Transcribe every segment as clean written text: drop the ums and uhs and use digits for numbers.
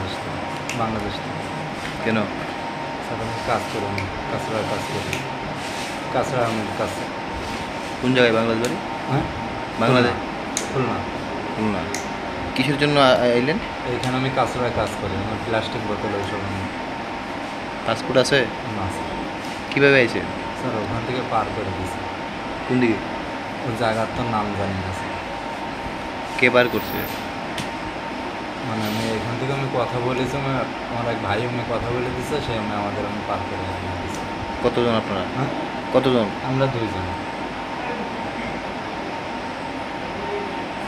বাংলাদেশ থেকে। বাংলাদেশ থেকে। কেন? স্যার আমি কাজ করি, আমি কাঁচড়ার কাজ করি, কাঁচড়া আমের কাজ। কোন জায়গায় বাংলাদেশ বাড়ি? হ্যাঁ, বাংলাদেশ খুলনা। খুলনা। কিসের জন্য আইলেন? এইখানে আমি কাঁচড়ায় কাজ করি, আমার প্লাস্টিক বোতল ওইসব আমি পাসপোর্ট আছে? না স্যার। কীভাবে আইছে? স্যার ওখান থেকে পার করে দিয়েছে। কোন দিকে? ওই জায়গার তো নাম জানি না স্যার। কে পার করছে? মানে আমি এখান থেকে আমি কথা বলেছি, আমার এক ভাই আমি কথা বলে দিচ্ছে, সে আমি আমাদের আমি পার করে দিয়েছি। কতজন আপনারা? হ্যাঁ, কতজন? আমরা দুইজন।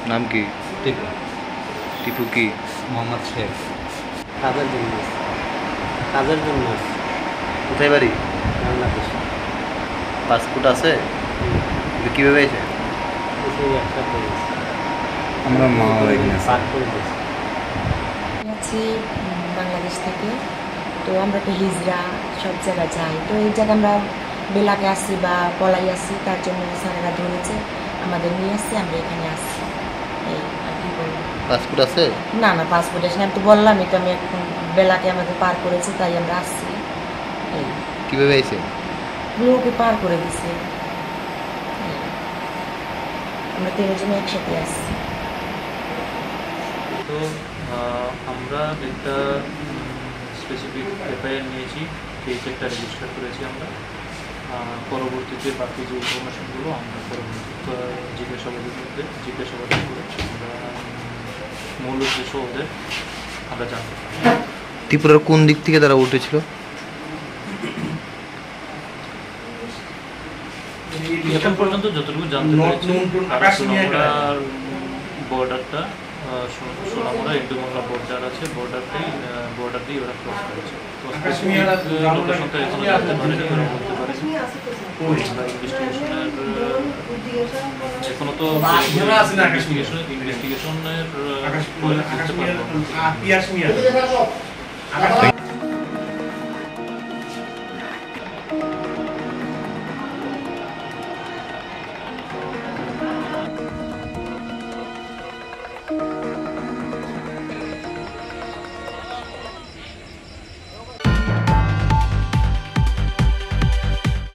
নাম কি? টিপু। টিপু কি? মোহাম্মদ শেখ। কাজের জন্য কাজের জন্য কোথায় বাড়ি? বাংলাদেশ পাসপোর্ট আছে? কীভাবে আইছে? একটা করেছি আমরা মা এখানে পার করে দিয়েছি। আছি বাংলাদেশ থেকে। তো আমরা তো হিজড়া সব জায়গায় যাই, তো এই জায়গায় আমরা বেলাকে আসছি বা পলাই আসছি, তার জন্য স্যারেরা ধরেছে, আমাদের নিয়ে আসছে, আমরা এখানে আসছি। এই আর কি বলবো। পাসপোর্ট আছে? না না, পাসপোর্ট আসেনি, আমি তো বললামই তো, আমি এখন বেলাকে আমাদের পার করেছে, তাই আমরা আসছি। এই কীভাবে আইছে? লোকে পার করে দিছে। আমরা 13 জন একসাথে আসছি। তো আমরা একটা স্পেসিফিক এফআইআর নিয়েছি, কেস একটা রেজিস্টার করেছি আমরা। পরবর্তীতে বাকি যে ইনফরমেশনগুলো আমরা পরবর্তীতে জিজ্ঞাসাবাদের করে আমরা মূল উদ্দেশ্য ওদের আমরা জানতে পারি। ত্রিপুরার কোন দিক থেকে তারা উঠেছিল? এখন পর্যন্ত যতটুকু জানতে পেরেছি, সোনামুড়ার বর্ডারটা, সোনামুড়া ইন্ডুমোংলা বর্ডার আছে, বর্ডার দিয়ে ওরা ক্রস করেছে। তো লোকেশনটা এখনো জানতে পারেনি, ওরা বলতে পারেনি। ইনভেস্টিগেশনের এখনো তো ইনভেস্টিগেশনের পরে বুঝতে পারবো।